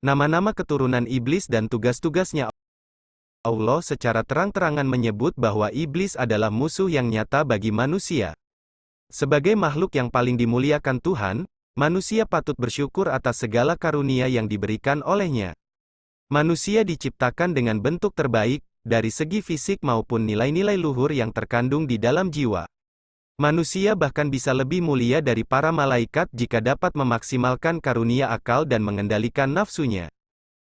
Nama-nama keturunan iblis dan tugas-tugasnya. Allah secara terang-terangan menyebut bahwa iblis adalah musuh yang nyata bagi manusia. Sebagai makhluk yang paling dimuliakan Tuhan, manusia patut bersyukur atas segala karunia yang diberikan olehnya. Manusia diciptakan dengan bentuk terbaik, dari segi fisik maupun nilai-nilai luhur yang terkandung di dalam jiwa. Manusia bahkan bisa lebih mulia dari para malaikat jika dapat memaksimalkan karunia akal dan mengendalikan nafsunya.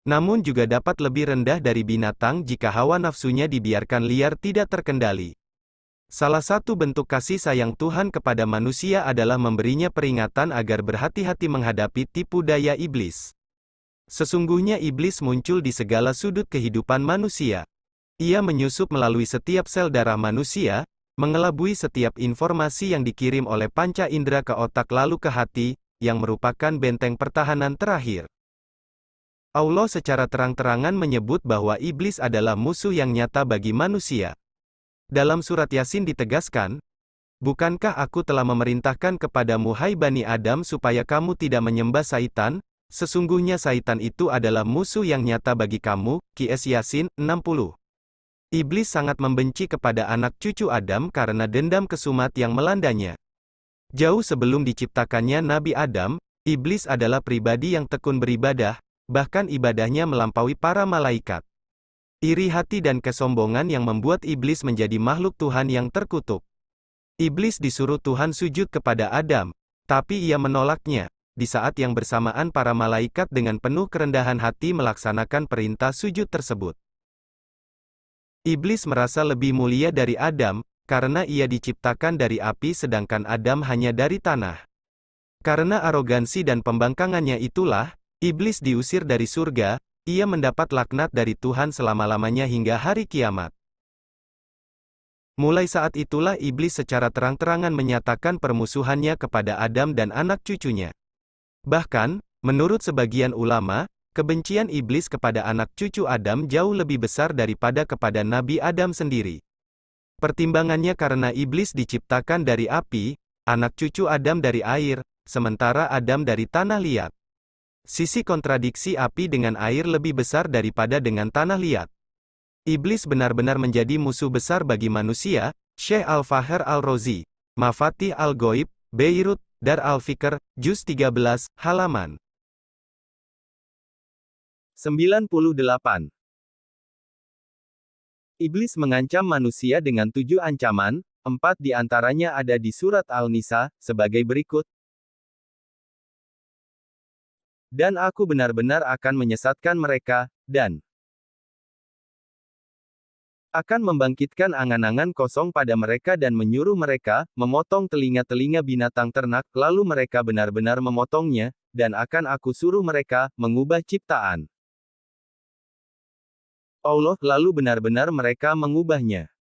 Namun juga dapat lebih rendah dari binatang jika hawa nafsunya dibiarkan liar tidak terkendali. Salah satu bentuk kasih sayang Tuhan kepada manusia adalah memberinya peringatan agar berhati-hati menghadapi tipu daya iblis. Sesungguhnya iblis muncul di segala sudut kehidupan manusia. Ia menyusup melalui setiap sel darah manusia, mengelabui setiap informasi yang dikirim oleh panca indera ke otak lalu ke hati, yang merupakan benteng pertahanan terakhir. Allah secara terang-terangan menyebut bahwa iblis adalah musuh yang nyata bagi manusia. Dalam surat Yasin ditegaskan, "Bukankah aku telah memerintahkan kepadamu hai Bani Adam supaya kamu tidak menyembah Saitan? Sesungguhnya Saitan itu adalah musuh yang nyata bagi kamu." QS Yasin 60. Iblis sangat membenci kepada anak cucu Adam karena dendam kesumat yang melandanya. Jauh sebelum diciptakannya Nabi Adam, iblis adalah pribadi yang tekun beribadah, bahkan ibadahnya melampaui para malaikat. Iri hati dan kesombongan yang membuat iblis menjadi makhluk Tuhan yang terkutuk. Iblis disuruh Tuhan sujud kepada Adam, tapi ia menolaknya, di saat yang bersamaan para malaikat dengan penuh kerendahan hati melaksanakan perintah sujud tersebut. Iblis merasa lebih mulia dari Adam, karena ia diciptakan dari api sedangkan Adam hanya dari tanah. Karena arogansi dan pembangkangannya itulah, iblis diusir dari surga, ia mendapat laknat dari Tuhan selama-lamanya hingga hari kiamat. Mulai saat itulah iblis secara terang-terangan menyatakan permusuhannya kepada Adam dan anak cucunya. Bahkan, menurut sebagian ulama, kebencian iblis kepada anak cucu Adam jauh lebih besar daripada kepada Nabi Adam sendiri. Pertimbangannya karena iblis diciptakan dari api, anak cucu Adam dari air, sementara Adam dari tanah liat. Sisi kontradiksi api dengan air lebih besar daripada dengan tanah liat. Iblis benar-benar menjadi musuh besar bagi manusia. Syekh Al-Faher Al-Rozi, Mafatih Al-Ghaib, Beirut, Dar Al-Fikr, Juz 13, halaman 98. Iblis mengancam manusia dengan 7 ancaman, 4 di antaranya ada di surat Al-Nisa, sebagai berikut. Dan aku benar-benar akan menyesatkan mereka, dan akan membangkitkan angan-angan kosong pada mereka dan menyuruh mereka, memotong telinga-telinga binatang ternak, lalu mereka benar-benar memotongnya, dan akan aku suruh mereka, mengubah ciptaan Allah, lalu benar-benar mereka mengubahnya.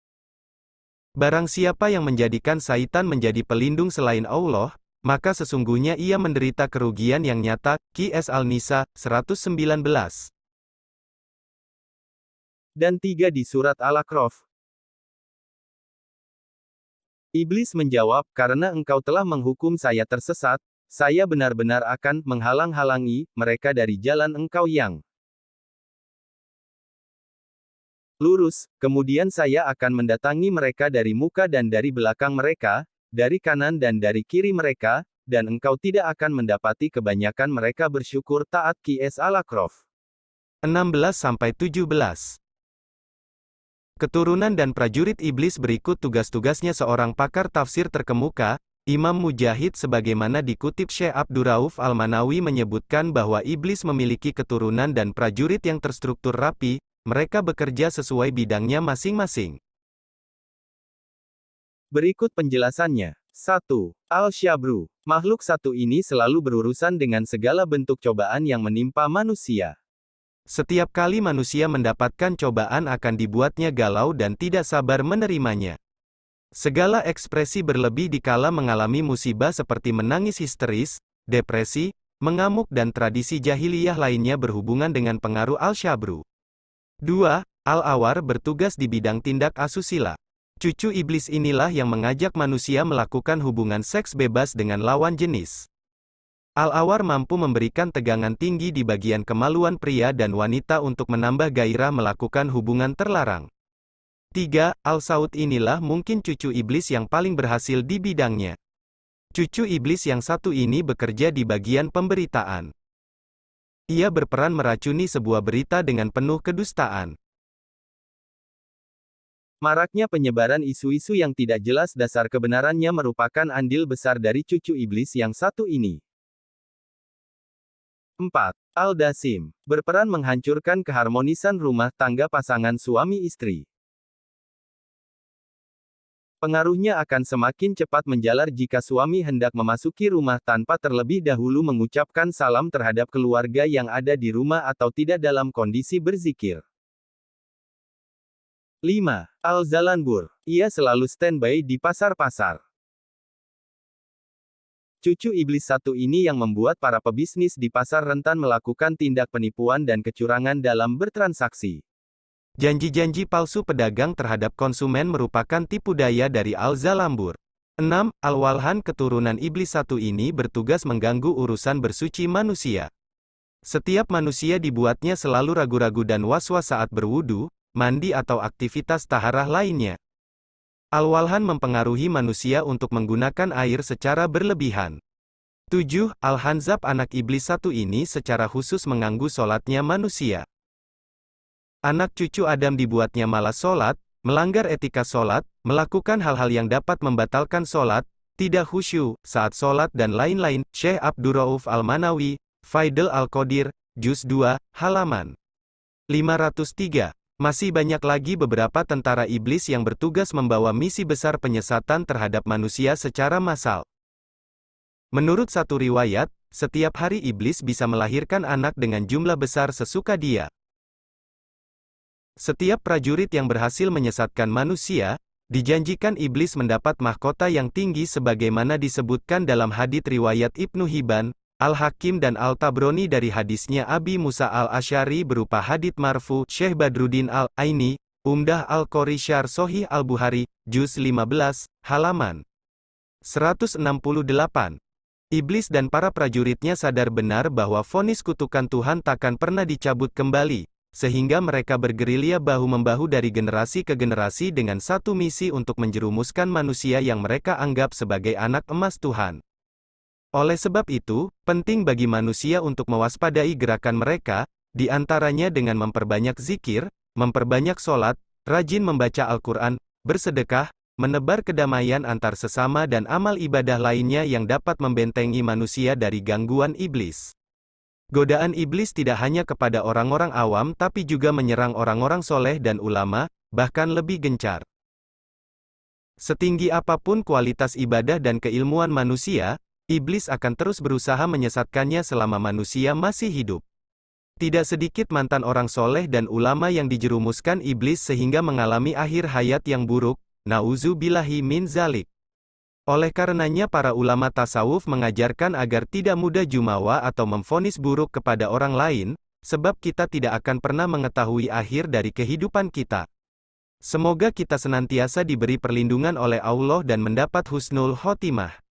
Barang siapa yang menjadikan Saitan menjadi pelindung selain Allah, maka sesungguhnya ia menderita kerugian yang nyata. QS Al-Nisa, 119. Dan 3 di surat Al-A'raf. Iblis menjawab, karena engkau telah menghukum saya tersesat, saya benar-benar akan menghalang-halangi mereka dari jalan engkau yang lurus, kemudian saya akan mendatangi mereka dari muka dan dari belakang mereka, dari kanan dan dari kiri mereka, dan engkau tidak akan mendapati kebanyakan mereka bersyukur taat. QS Al-A'raf 16-17. Keturunan dan prajurit iblis berikut tugas-tugasnya seorang pakar tafsir terkemuka, Imam Mujahid sebagaimana dikutip Syekh Abdurrauf Al-Manawi menyebutkan bahwa iblis memiliki keturunan dan prajurit yang terstruktur rapi, mereka bekerja sesuai bidangnya masing-masing. Berikut penjelasannya. 1. Al-Syabru. Makhluk satu ini selalu berurusan dengan segala bentuk cobaan yang menimpa manusia. Setiap kali manusia mendapatkan cobaan akan dibuatnya galau dan tidak sabar menerimanya. Segala ekspresi berlebih dikala mengalami musibah seperti menangis histeris, depresi, mengamuk dan tradisi jahiliyah lainnya berhubungan dengan pengaruh Al-Syabru. 2. Al-Awar bertugas di bidang tindak asusila. Cucu iblis inilah yang mengajak manusia melakukan hubungan seks bebas dengan lawan jenis. Al-Awar mampu memberikan tegangan tinggi di bagian kemaluan pria dan wanita untuk menambah gairah melakukan hubungan terlarang. 3. Al-Saud inilah mungkin cucu iblis yang paling berhasil di bidangnya. Cucu iblis yang satu ini bekerja di bagian pemberitaan. Ia berperan meracuni sebuah berita dengan penuh kedustaan. Maraknya penyebaran isu-isu yang tidak jelas dasar kebenarannya merupakan andil besar dari cucu iblis yang satu ini. 4. Al-Dasim berperan menghancurkan keharmonisan rumah tangga pasangan suami istri. Pengaruhnya akan semakin cepat menjalar jika suami hendak memasuki rumah tanpa terlebih dahulu mengucapkan salam terhadap keluarga yang ada di rumah atau tidak dalam kondisi berzikir. 5. Al-Zalanbur. Ia selalu standby di pasar-pasar. Cucu iblis satu ini yang membuat para pebisnis di pasar rentan melakukan tindak penipuan dan kecurangan dalam bertransaksi. Janji-janji palsu pedagang terhadap konsumen merupakan tipu daya dari Al-Zalambur. 6. Al-Walhan keturunan iblis satu ini bertugas mengganggu urusan bersuci manusia. Setiap manusia dibuatnya selalu ragu-ragu dan was-was saat berwudu, mandi atau aktivitas taharah lainnya. Al-Walhan mempengaruhi manusia untuk menggunakan air secara berlebihan. 7. Al-Hanzab anak iblis satu ini secara khusus mengganggu sholatnya manusia. Anak cucu Adam dibuatnya malas sholat, melanggar etika sholat, melakukan hal-hal yang dapat membatalkan sholat, tidak khusyuk saat sholat dan lain-lain. Syekh Abdurrauf Al-Manawi, Faidul Al-Qadir, Juz 2, halaman 503. Masih banyak lagi beberapa tentara iblis yang bertugas membawa misi besar penyesatan terhadap manusia secara massal. Menurut satu riwayat, setiap hari iblis bisa melahirkan anak dengan jumlah besar sesuka dia. Setiap prajurit yang berhasil menyesatkan manusia, dijanjikan iblis mendapat mahkota yang tinggi sebagaimana disebutkan dalam hadits riwayat Ibnu Hibban, Al-Hakim dan Al-Tabrani dari hadisnya Abi Musa Al-Asy'ari berupa hadits marfu. Syekh Badruddin Al-Aini, Umdah Al-Qori Syarh Shahih Al-Bukhari, Juz 15, halaman 168. Iblis dan para prajuritnya sadar benar bahwa vonis kutukan Tuhan takkan pernah dicabut kembali, sehingga mereka bergerilya bahu-membahu dari generasi ke generasi dengan satu misi untuk menjerumuskan manusia yang mereka anggap sebagai anak emas Tuhan. Oleh sebab itu, penting bagi manusia untuk mewaspadai gerakan mereka, di antaranya dengan memperbanyak zikir, memperbanyak sholat, rajin membaca Al-Quran, bersedekah, menebar kedamaian antar sesama dan amal ibadah lainnya yang dapat membentengi manusia dari gangguan iblis. Godaan iblis tidak hanya kepada orang-orang awam tapi juga menyerang orang-orang soleh dan ulama, bahkan lebih gencar. Setinggi apapun kualitas ibadah dan keilmuan manusia, iblis akan terus berusaha menyesatkannya selama manusia masih hidup. Tidak sedikit mantan orang soleh dan ulama yang dijerumuskan iblis sehingga mengalami akhir hayat yang buruk, na'udzubillahi min zalik. Oleh karenanya para ulama tasawuf mengajarkan agar tidak mudah jumawa atau memvonis buruk kepada orang lain, sebab kita tidak akan pernah mengetahui akhir dari kehidupan kita. Semoga kita senantiasa diberi perlindungan oleh Allah dan mendapat husnul khotimah.